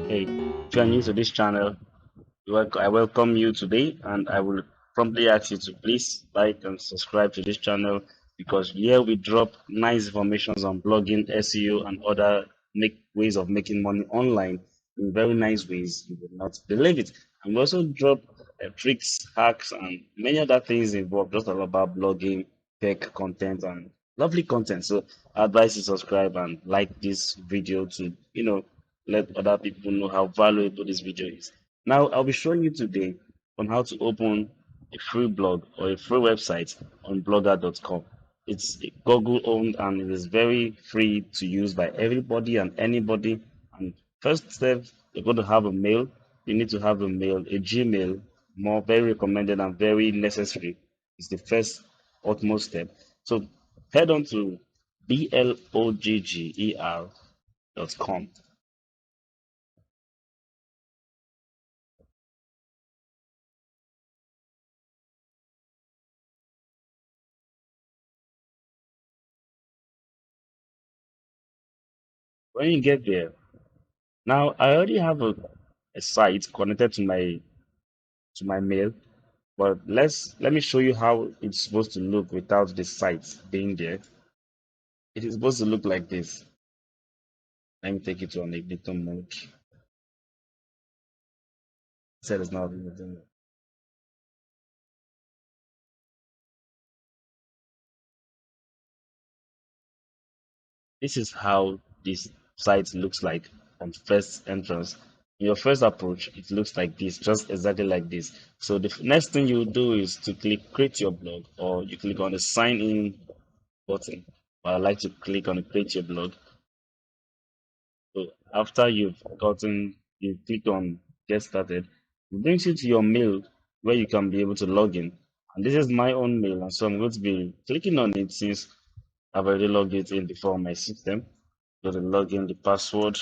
Hey, if you are new to this channel, I welcome you today, and I will promptly ask you to please like and subscribe to this channel because here we drop nice informations on blogging, SEO, and other make ways of making money online in very nice ways. You will not believe it. And we also drop tricks, hacks, and many other things involved just all about blogging, tech content, and lovely content. So I advise you subscribe and like this video to let other people know how valuable this video is. Now, I'll be showing you today on how to open a free blog or a free website on blogger.com. It's Google owned and it is very free to use by everybody and anybody. And first step, you're going to have a mail. You need to have a mail, a Gmail, more very recommended and very necessary. It's the first utmost step. So head on to blogger.com. When you get there, now I already have a site connected to my mail, but let me show you how it's supposed to look without the site being there. It is supposed to look like this. Let me take it to an editor mode. Said it's not editing. This is how this site looks like on first entrance. In your first approach, it looks like this, just exactly like this. So the next thing you do is to click create your blog, or you click on the sign in button. But I like to click on the create your blog. So after you click on get started, it brings you to your mail where you can be able to log in. And this is my own mail, and so I'm going to be clicking on it since I've already logged it in before on my system. Go to log in the password,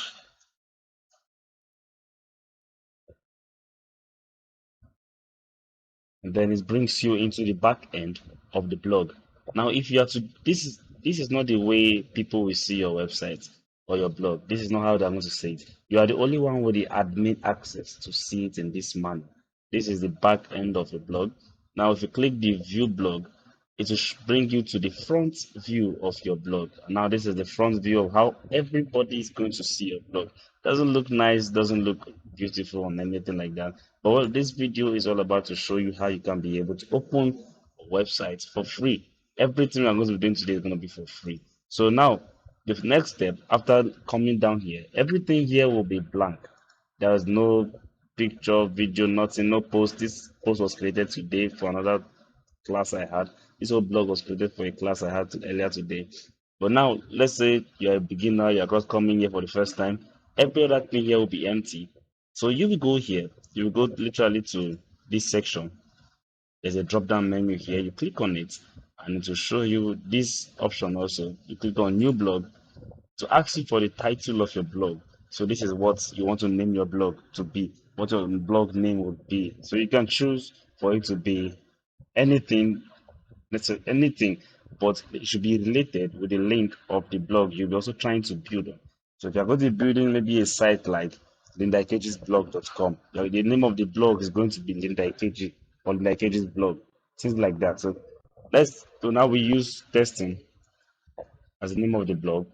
and then it brings you into the back end of the blog. Now, if you are to this is not the way people will see your website or your blog. This is not how they're going to see it. You are the only one with the admin access to see it in this manner. This is the back end of the blog. Now, if you click the view blog, it will bring you to the front view of your blog. Now, this is the front view of how everybody is going to see your blog. Doesn't look nice, doesn't look beautiful or anything like that. But what this video is all about to show you how you can be able to open a website for free. Everything I'm going to be doing today is going to be for free. So now, the next step after coming down here, everything here will be blank. There is no picture, video, nothing, no post. This post was created today for another class I had. This whole blog was created for a class I had earlier today. But now, let's say you're a beginner, you're just coming here for the first time. Every other thing here will be empty. So you will go here, you will go literally to this section. There's a drop down menu here. You click on it, and it will show you this option also. You click on new blog to ask you for the title of your blog. So this is what you want to name your blog to be, what your blog name would be. So you can choose for it to be anything, let's say anything, but it should be related with the link of the blog you'll be also trying to build on. So if you're going to be building maybe a site like lindaikeji'sblog.com, the name of the blog is going to be Linda Ikeji or Linda Ikeji's blog, things like that. So now we use testing as the name of the blog,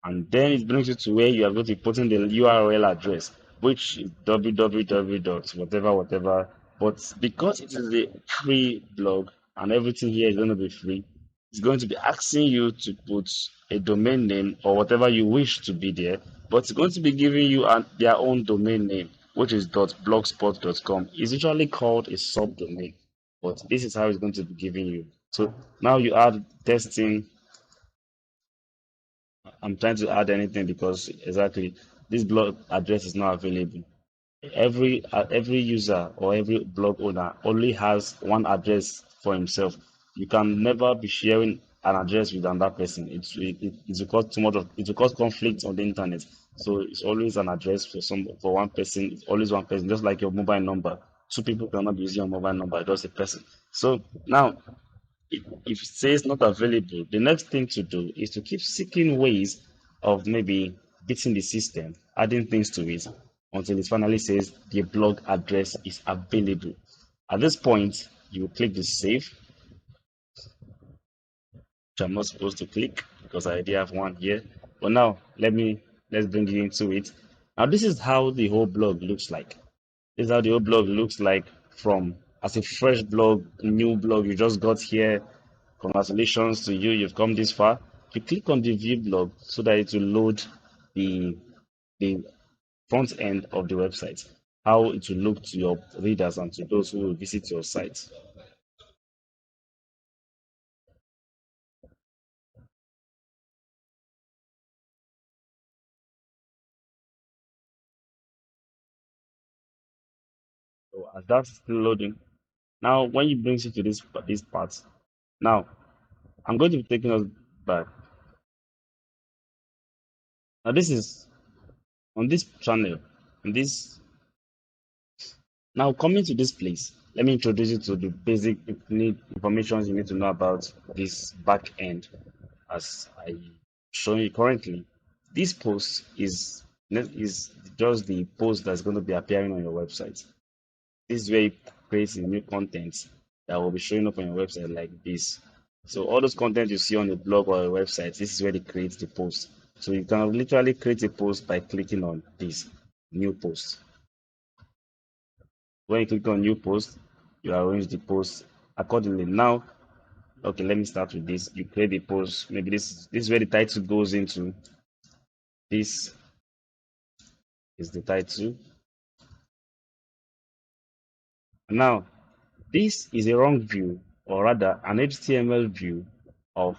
and then it brings you to where you are going to be putting the URL address, which is www dot whatever whatever. But because it is a free blog and everything here is going to be free, it's going to be asking you to put a domain name or whatever you wish to be there, but it's going to be giving you their own domain name, which is .blogspot.com. It's usually called a subdomain, but this is how it's going to be giving you. So now you add testing. I'm trying to add anything because exactly this blog address is not available. Every user or every blog owner only has one address for himself. You can never be sharing an address with another person. It will cause too much of it will cause conflict on the internet. So it's always an address for one person. It's always one person, just like your mobile number. Two people cannot be using your mobile number, just a person. So now if it says not available, the next thing to do is to keep seeking ways of maybe beating the system, adding things to it until it finally says the blog address is available. At this point, you click the save, which I'm not supposed to click because I already have one here. But now let's bring you into it. Now this is how the whole blog looks like. This is how the whole blog looks like from as a fresh blog, new blog you just got here. Congratulations to you, you've come this far. You click on the view blog so that it will load the the front end of the website, how it will look to your readers and to those who will visit your site. So as that's still loading, now when you bring it to this part, now I'm going to be taking us back. Now this is on this channel, on this now coming to this place. Let me introduce you to the basic information you need to know about this back end as I show you currently. This post is just the post that's going to be appearing on your website. This is where you create the new content that will be showing up on your website like this. So all those content you see on the blog or a website, this is where they create the post. So you can literally create a post by clicking on this new post. When you click on new post, you arrange the post accordingly. Now, okay, let me start with this. You create the post. Maybe this is where the title goes into. This is the title. Now, this is a wrong view, or rather an HTML view of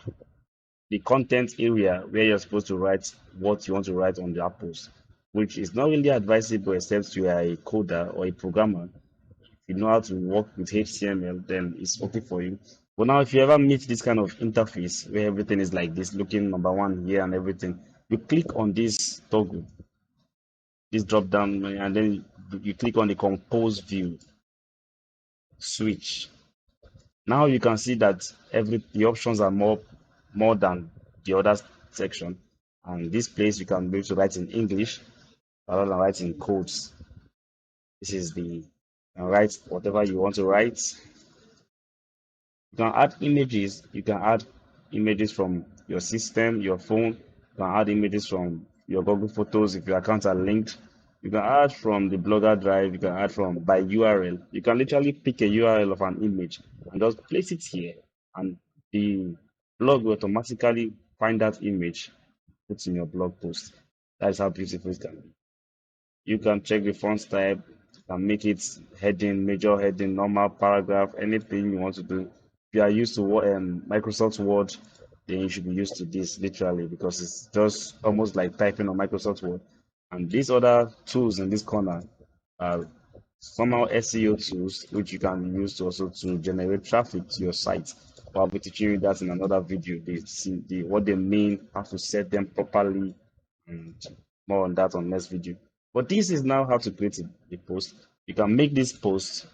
the content area where you're supposed to write what you want to write on that post, which is not really advisable except you are a coder or a programmer. If you know how to work with HTML, then it's okay for you. But now, if you ever meet this kind of interface where everything is like this, looking number one here and everything, you click on this toggle, this drop down, and then you click on the compose view switch. Now you can see that the options are more than the other section. And this place you can be able to write in English rather than write in codes. This is the write whatever you want to write. You can add images. You can add images from your system, your phone. You can add images from your Google Photos if your accounts are linked. You can add from the Blogger Drive. You can add from by URL. You can literally pick a URL of an image and just place it here, and the blog will automatically find that image, put in your blog post. That's how beautiful it can be. You can check the font type, you can make it heading, major heading, normal paragraph, anything you want to do. If you are used to Microsoft Word, then you should be used to this literally because it's just almost like typing on Microsoft Word. And these other tools in this corner are somehow SEO tools, which you can use to also to generate traffic to your site. I'll be teaching you that in another video. What they mean, how to set them properly, and more on that on next video. But this is now how to create a post. You can make this post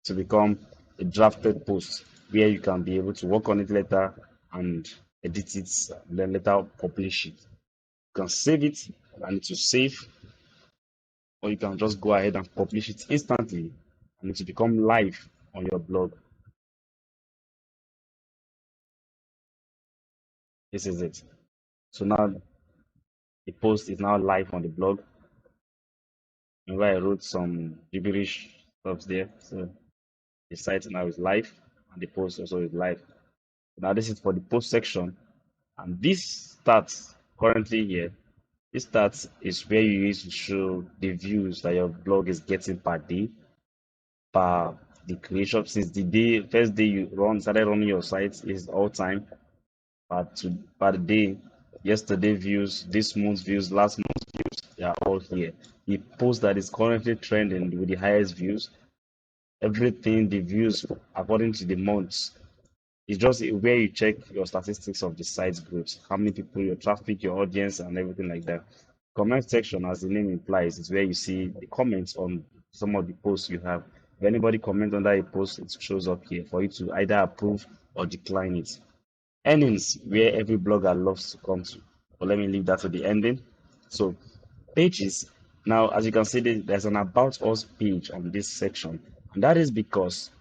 to become a drafted post where you can be able to work on it later and edit it and then later publish it. You can save it and to save, or you can just go ahead and publish it instantly and it will become live on your blog. This is it. So now the post is now live on the blog. And where I wrote some gibberish stuff there. So the site now is live and the post also is live. Now this is for the post section, and this stats currently here. This stats is where you use to show the views that your blog is getting per day, per the creation since the first day you started running your site is all time, but per day, yesterday views, this month's views, last month's views, they are all here. The post that is currently trending with the highest views, everything, the views according to the months. It's just where you check your statistics of the site's growth, how many people, your traffic, your audience, and everything like that. Comment section, as the name implies, is where you see the comments on some of the posts you have. If anybody comments under a post, it shows up here for you to either approve or decline it. Earnings, where every blogger loves to come to. But let me leave that to the ending. So pages, now as you can see, there's an about us page on this section, and that is because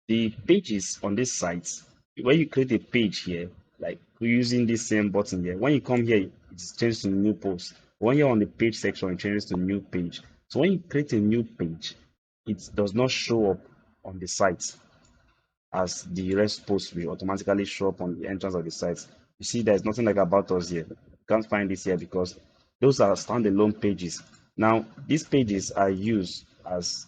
the pages on this site, when you create a page here, like using this same button here, when you come here, it changes to new post. When you're on the page section, it changes to new page. So when you create a new page, it does not show up on the site as the rest posts will automatically show up on the entrance of the site. You see, there's nothing like about us here. You can't find this here because those are standalone pages. Now, these pages are used as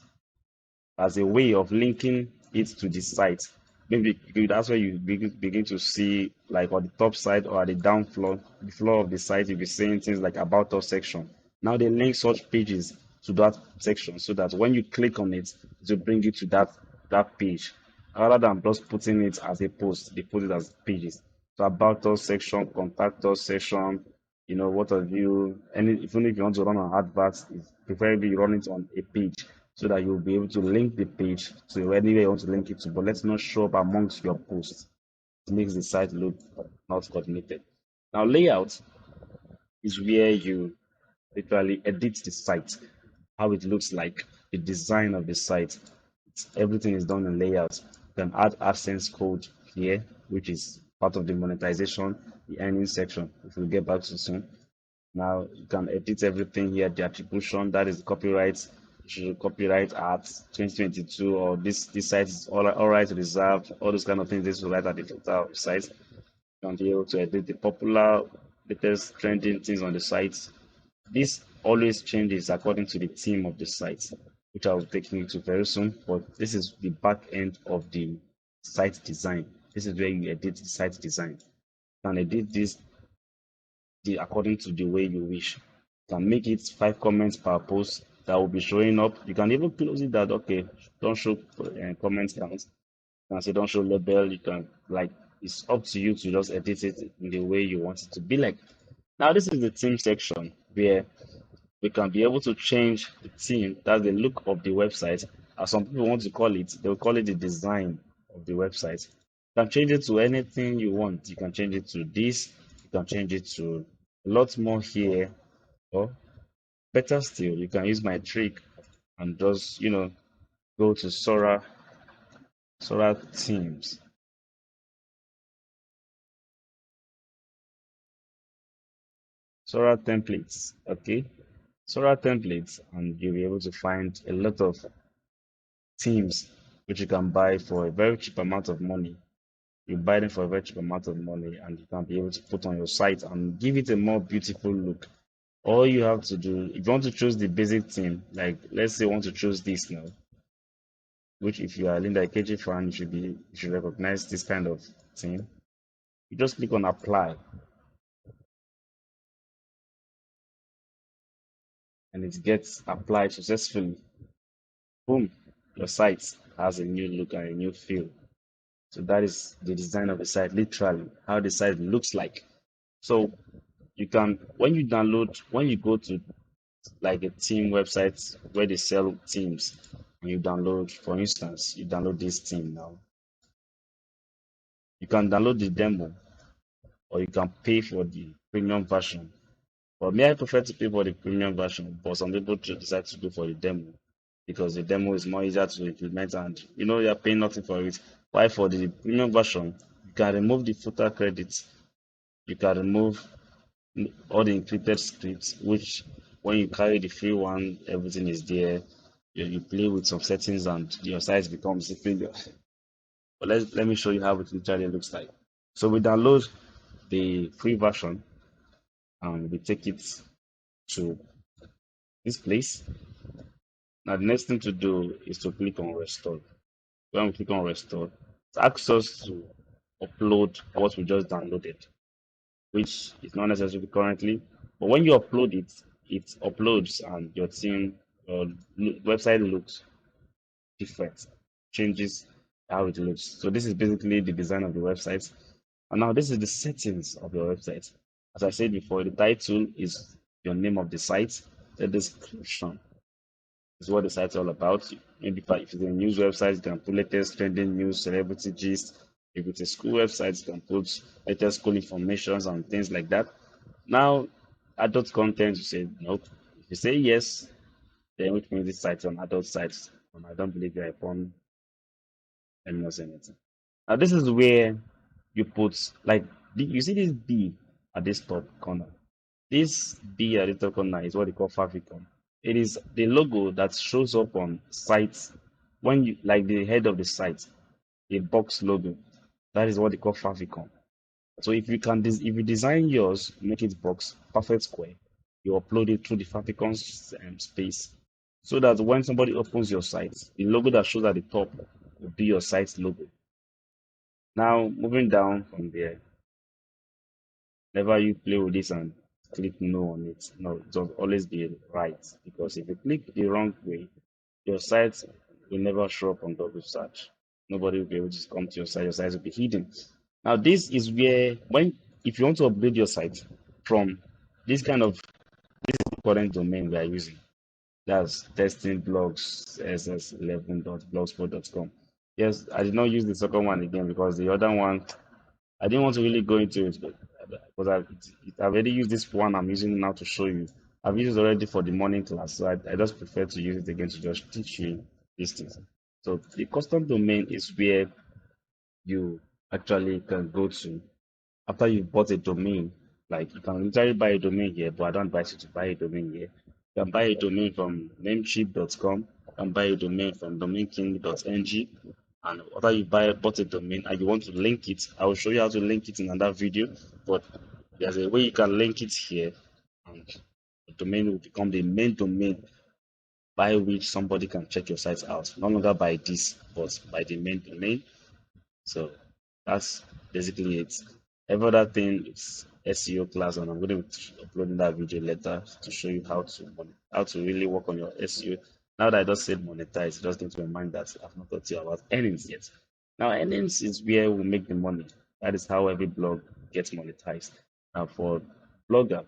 a way of linking it to the site. Maybe that's where you begin to see, like on the top side or at the down floor, the floor of the site, you'll be seeing things like about us section. Now they link such pages to that section so that when you click on it, it will bring you to that page. Rather than just putting it as a post, they put it as pages. So about us section, contact us section, what have you, any even if you want to run an advert, it's preferably you run it on a page so that you'll be able to link the page to anywhere you want to link it to, but let's not show up amongst your posts. It makes the site look not coordinated. Now, layout is where you literally edit the site, how it looks like, the design of the site. Everything is done in layout. You can add AdSense code here, which is part of the monetization, the earning section, which we'll get back to soon. Now you can edit everything here, the attribution, that is copyright. You should copyright at 2022, or this site is all right reserved, all those kind of things. This will write at the footer of the site. You can be able to edit the popular, latest trending things on the site. This always changes according to the theme of the site, which I'll take you to very soon. But this is the back end of the site design. This is where you edit the site design. You can edit this according to the way you wish. You can make it 5 comments per post that will be showing up. You can even close it that, okay, don't show comment counts. You can say don't show label. You can, like, it's up to you to just edit it in the way you want it to be like. Now this is the theme section where we can be able to change the theme, that's the look of the website. As some people want to call it, they'll call it the design of the website. You can change it to anything you want. You can change it to this, you can change it to a lot more here, or better still, you can use my trick and just go to Sora themes. Sora templates, okay? Sora templates, and you'll be able to find a lot of themes which you can buy for a very cheap amount of money. You buy them for a very cheap amount of money, and you can be able to put on your site and give it a more beautiful look. All you have to do, if you want to choose the basic theme, like let's say you want to choose this now, which if you are Linda KG fan, you should recognize this kind of theme. You just click on apply, and it gets applied successfully. Boom, your site has a new look and a new feel. So that is the design of the site, literally how the site looks like. So you can, when you go to like a team website where they sell teams, and you download, for instance, you download this team now. You can download the demo, or you can pay for the premium version. But me, I prefer to pay for the premium version, but some people decide to go for the demo because the demo is more easier to implement, and you're paying nothing for it. Why for the premium version, you can remove the footer credits, you can remove all the encrypted scripts, which when you carry the free one, everything is there. You play with some settings and your site becomes inferior. But let me show you how it literally looks like. So we download the free version and we take it to this place. Now the next thing to do is to click on restore. When we click on restore, it asks us to upload what we just downloaded, which is not necessary currently. But when you upload it, it uploads and your theme or website looks different, changes how it looks. So this is basically the design of the website. And now this is the settings of your website. As I said before, the title is your name of the site. The description is what the site is all about. Maybe if it's a news website, you can put latest trending news, celebrity gist. If it's a school website, you can put latest school informations and things like that. Now, adult content, you say nope. If you say yes, then which means this site is an adult site, and I don't believe you're a porn and anything. Now this is where you put like you see this B at this top corner. This B at the top corner is what they call favicon. It is the logo that shows up on sites when you like the head of the site, a box logo. That is what they call favicon. So if you design yours, make it box perfect square, you upload it through the favicon space, so that when somebody opens your site, the logo that shows at the top will be your site's logo. Now moving down from there, never you play with this and click no on it. No, it will always be right, because if you click the wrong way, your site will never show up on Google search. Nobody will be able to come to your site will be hidden. Now this is where when if you want to upgrade your site from this kind of current domain we are using, that's testing blogs ss11.blogspot.com. Yes, I did not use the second one again because the other one I didn't want to really go into it, but because I've already used this one I'm using now to show you. I've used it already for the morning class, so I just prefer to use it again to just teach you these things. So the custom domain is where you actually can go to after you bought a domain. Like you can literally buy a domain here, but I don't advise you to buy a domain here. You can buy a domain from namecheap.com, you can buy a domain from domainking.ng, and after you bought a domain and you want to link it, I will show you how to link it in another video. But there's a way you can link it here, and the domain will become the main domain by which somebody can check your site out. No longer by this, but by the main domain. So that's basically it. Every other thing is SEO class, and I'm going to be uploading that video later to show you how to really work on your SEO. Now that I just said monetize, just need to remind that I've not taught you about earnings yet. Now earnings is where we make the money. That is how every blog gets monetized. Now for Blogger,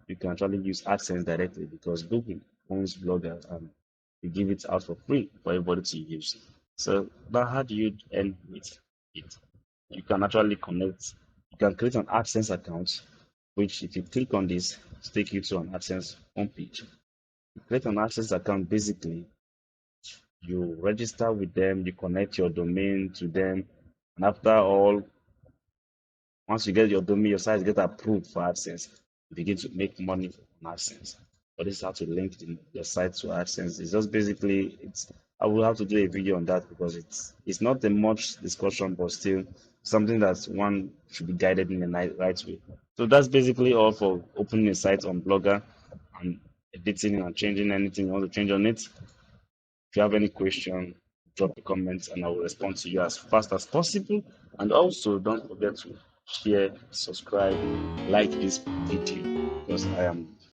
you can actually use AdSense directly because Google owns Blogger and you give it out for free for everybody to use. So now how do you earn with it? You can actually connect, you can create an AdSense account, which if you click on this, it take you to an AdSense homepage. You create an AdSense account, basically, you register with them, you connect your domain to them, and after all, once you get your domain, your site get approved for AdSense, you begin to make money from AdSense. But this is how to link your site to AdSense. It's just basically I will have to do a video on that because it's not a much discussion, but still something that one should be guided in the right way. So that's basically all for opening a site on Blogger and editing and changing anything you want to change on it. If you have any question, drop a comment and I will respond to you as fast as possible. And also, don't forget to share, subscribe, like this video because I am